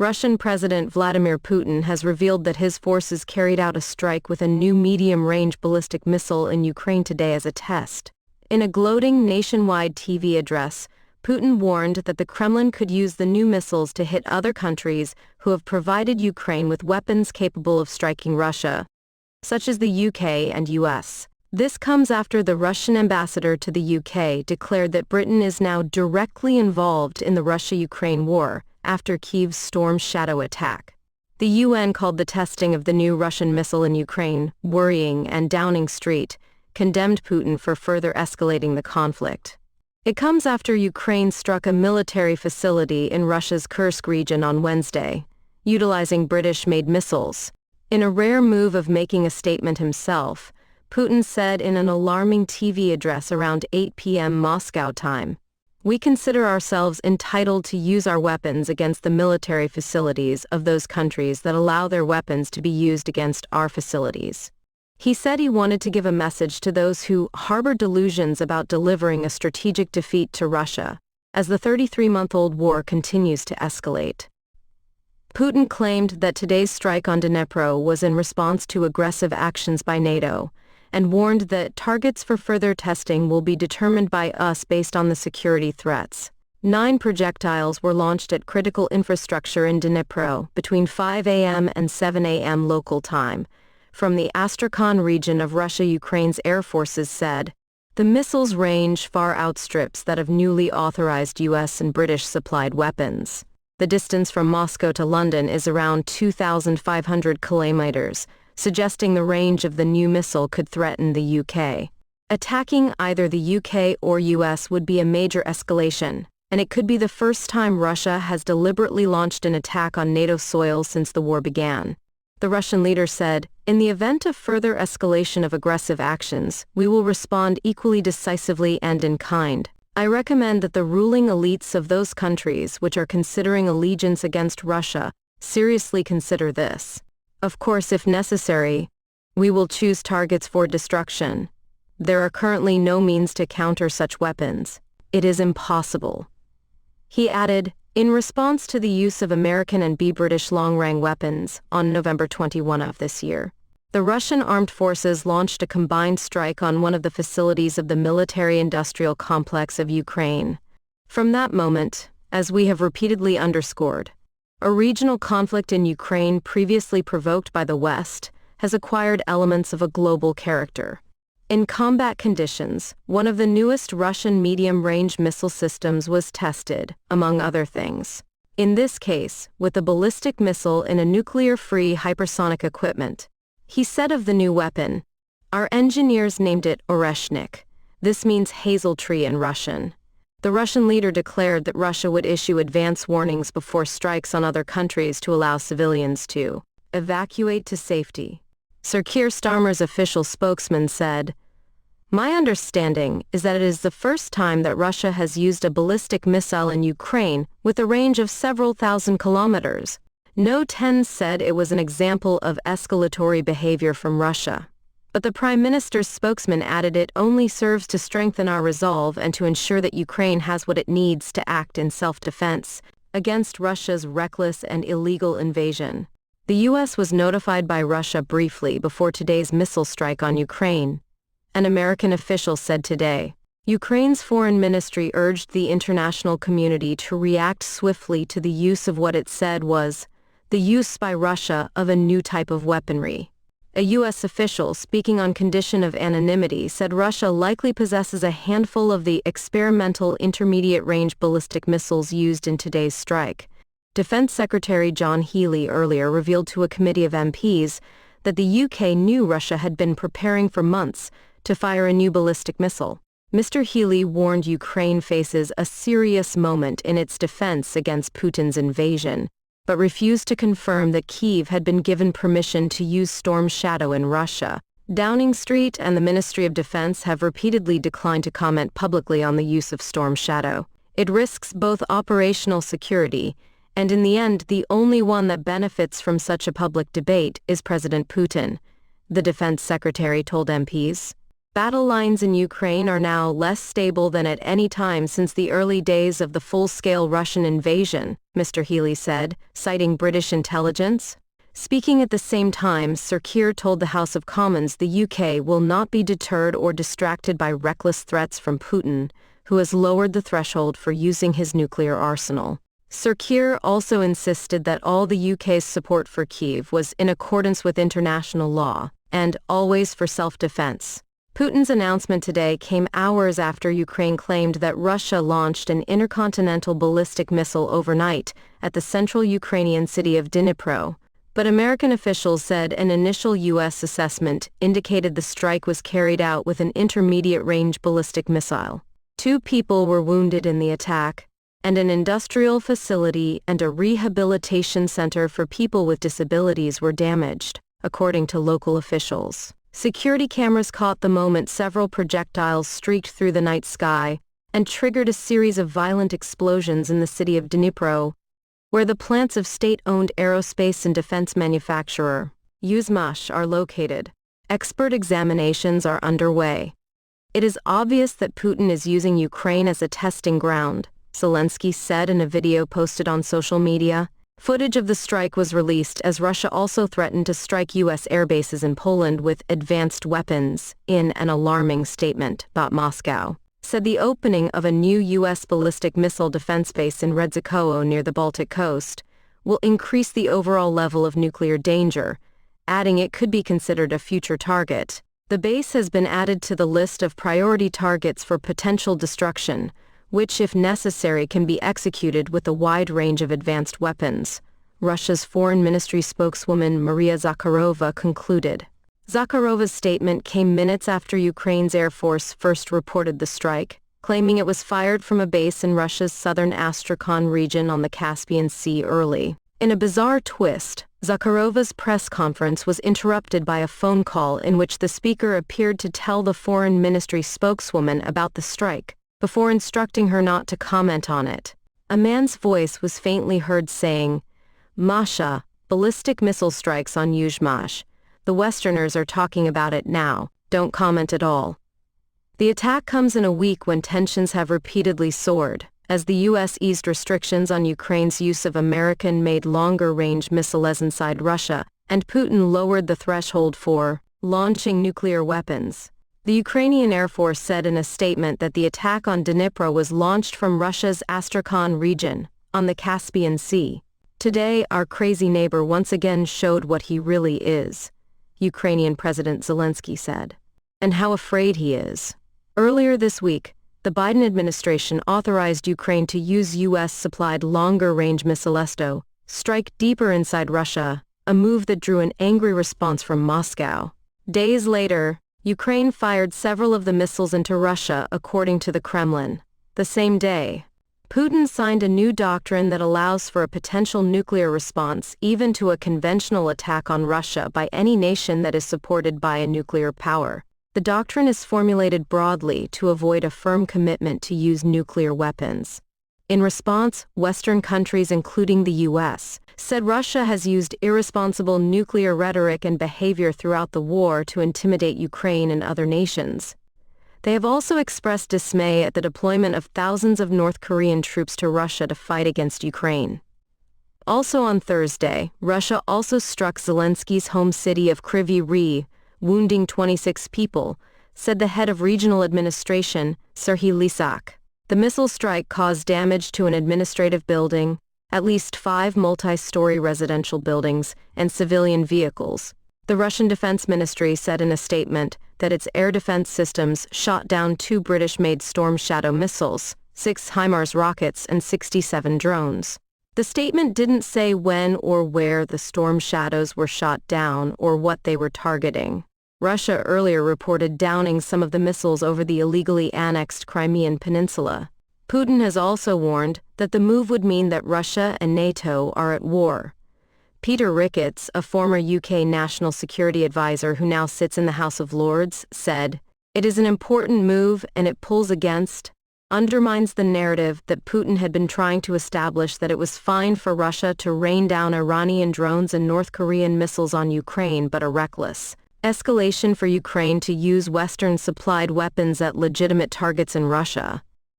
Russian President Vladimir Putin has revealed that his forces carried out a strike with a new medium-range ballistic missile in Ukraine today as a test. In a gloating nationwide TV address, Putin warned that the Kremlin could use the new missiles to hit other countries who have provided Ukraine with weapons capable of striking Russia, such as the UK and US. This comes after the Russian ambassador to the UK declared that Britain is now directly involved in the Russia-Ukraine war after Kyiv's Storm Shadow attack. The UN called the testing of the new Russian missile in Ukraine worrying, and Downing Street condemned Putin for further escalating the conflict. It comes after Ukraine struck a military facility in Russia's Kursk region on Wednesday, utilizing British-made missiles. In a rare move of making a statement himself, Putin said in an alarming TV address around 8 p.m. Moscow time, "We consider ourselves entitled to use our weapons against the military facilities of those countries that allow their weapons to be used against our facilities." He said he wanted to give a message to those who harbor delusions about delivering a strategic defeat to Russia, as the 33-month-old war continues to escalate. Putin claimed that today's strike on Dnipro was in response to aggressive actions by NATO, and warned that targets for further testing will be determined by us based on the security threats. 9 projectiles were launched at critical infrastructure in Dnipro between 5 a.m. and 7 a.m. local time, from the Astrakhan region of Russia. Ukraine's air forces said. The missiles' range far outstrips that of newly authorized US and British-supplied weapons. The distance from Moscow to London is around 2,500 kilometers, suggesting the range of the new missile could threaten the UK. Attacking either the UK or US would be a major escalation, and it could be the first time Russia has deliberately launched an attack on NATO soil since the war began. The Russian leader said, "In the event of further escalation of aggressive actions, we will respond equally decisively and in kind. I recommend that the ruling elites of those countries which are considering allegiance against Russia seriously consider this. Of course, if necessary, we will choose targets for destruction. There are currently no means to counter such weapons. It is impossible." He added, in response to the use of American and British long-range weapons on November 21 of this year, the Russian armed forces launched a combined strike on one of the facilities of the military-industrial complex of Ukraine. From that moment, as we have repeatedly underscored, a regional conflict in Ukraine previously provoked by the West has acquired elements of a global character. In combat conditions, one of the newest Russian medium-range missile systems was tested, among other things. In this case, with a ballistic missile in a nuclear-free hypersonic equipment. He said of the new weapon, "Our engineers named it Oreshnik. This means hazel tree in Russian." The Russian leader declared that Russia would issue advance warnings before strikes on other countries to allow civilians to evacuate to safety. Sir Keir Starmer's official spokesman said, "My understanding is that it is the first time that Russia has used a ballistic missile in Ukraine with a range of several thousand kilometers." No 10 said it was an example of escalatory behavior from Russia. But the Prime Minister's spokesman added it only serves to strengthen our resolve and to ensure that Ukraine has what it needs to act in self-defense against Russia's reckless and illegal invasion. The US was notified by Russia briefly before today's missile strike on Ukraine. An American official said today, Ukraine's foreign ministry urged the international community to react swiftly to the use of what it said was the use by Russia of a new type of weaponry. A U.S. official speaking on condition of anonymity said Russia likely possesses a handful of the experimental intermediate-range ballistic missiles used in today's strike. Defense Secretary John Healey earlier revealed to a committee of MPs that the UK knew Russia had been preparing for months to fire a new ballistic missile. Mr. Healey warned Ukraine faces a serious moment in its defense against Putin's invasion, but refused to confirm that Kyiv had been given permission to use Storm Shadow in Russia. Downing Street and the Ministry of Defense have repeatedly declined to comment publicly on the use of Storm Shadow. It risks both operational security, and in the end, the only one that benefits from such a public debate is President Putin, the defense secretary told MPs. Battle lines in Ukraine are now less stable than at any time since the early days of the full-scale Russian invasion, Mr. Healy said, citing British intelligence. Speaking at the same time, Sir Keir told the House of Commons the UK will not be deterred or distracted by reckless threats from Putin, who has lowered the threshold for using his nuclear arsenal. Sir Keir also insisted that all the UK's support for Kyiv was in accordance with international law, and always for self-defense. Putin's announcement today came hours after Ukraine claimed that Russia launched an intercontinental ballistic missile overnight at the central Ukrainian city of Dnipro, but American officials said an initial U.S. assessment indicated the strike was carried out with an intermediate-range ballistic missile. 2 people were wounded in the attack, and an industrial facility and a rehabilitation center for people with disabilities were damaged, according to local officials. Security cameras caught the moment several projectiles streaked through the night sky and triggered a series of violent explosions in the city of Dnipro, where the plants of state-owned aerospace and defense manufacturer, Yuzhmash, are located. Expert examinations are underway. It is obvious that Putin is using Ukraine as a testing ground, Zelensky said in a video posted on social media. Footage of the strike was released as Russia also threatened to strike U.S. airbases in Poland with advanced weapons, in an alarming statement. Moscow said the opening of a new U.S. ballistic missile defense base in Redzikowo near the Baltic coast will increase the overall level of nuclear danger, adding it could be considered a future target. The base has been added to the list of priority targets for potential destruction, which if necessary can be executed with a wide range of advanced weapons, Russia's Foreign Ministry spokeswoman Maria Zakharova concluded. Zakharova's statement came minutes after Ukraine's Air Force first reported the strike, claiming it was fired from a base in Russia's southern Astrakhan region on the Caspian Sea early. In a bizarre twist, Zakharova's press conference was interrupted by a phone call in which the speaker appeared to tell the Foreign Ministry spokeswoman about the strike, before instructing her not to comment on it. A man's voice was faintly heard saying, "Masha, ballistic missile strikes on Yuzhmash. The Westerners are talking about it now, don't comment at all." The attack comes in a week when tensions have repeatedly soared, as the U.S. eased restrictions on Ukraine's use of American-made longer-range missiles inside Russia, and Putin lowered the threshold for launching nuclear weapons. The Ukrainian Air Force said in a statement that the attack on Dnipro was launched from Russia's Astrakhan region, on the Caspian Sea. "Today, our crazy neighbor once again showed what he really is," Ukrainian President Zelensky said, "and how afraid he is." Earlier this week, the Biden administration authorized Ukraine to use U.S.-supplied longer-range missiles to strike deeper inside Russia, a move that drew an angry response from Moscow. Days later, Ukraine fired several of the missiles into Russia, according to the Kremlin. The same day, Putin signed a new doctrine that allows for a potential nuclear response even to a conventional attack on Russia by any nation that is supported by a nuclear power. The doctrine is formulated broadly to avoid a firm commitment to use nuclear weapons. In response, Western countries, including the U.S., said Russia has used irresponsible nuclear rhetoric and behavior throughout the war to intimidate Ukraine and other nations. They have also expressed dismay at the deployment of thousands of North Korean troops to Russia to fight against Ukraine. Also on Thursday, Russia also struck Zelensky's home city of Kryvyi Rih, wounding 26 people, said the head of regional administration, Serhiy Lysak. The missile strike caused damage to an administrative building, at least 5 multi-story residential buildings, and civilian vehicles. The Russian Defense Ministry said in a statement that its air defense systems shot down 2 British-made Storm Shadow missiles, 6 HIMARS rockets, and 67 drones. The statement didn't say when or where the Storm Shadows were shot down or what they were targeting. Russia earlier reported downing some of the missiles over the illegally annexed Crimean Peninsula. Putin has also warned that the move would mean that Russia and NATO are at war. Peter Ricketts, a former UK national security advisor who now sits in the House of Lords, said, "It is an important move and it pulls against, undermines the narrative that Putin had been trying to establish that it was fine for Russia to rain down Iranian drones and North Korean missiles on Ukraine but are reckless. Escalation for Ukraine to use Western-supplied weapons at legitimate targets in Russia.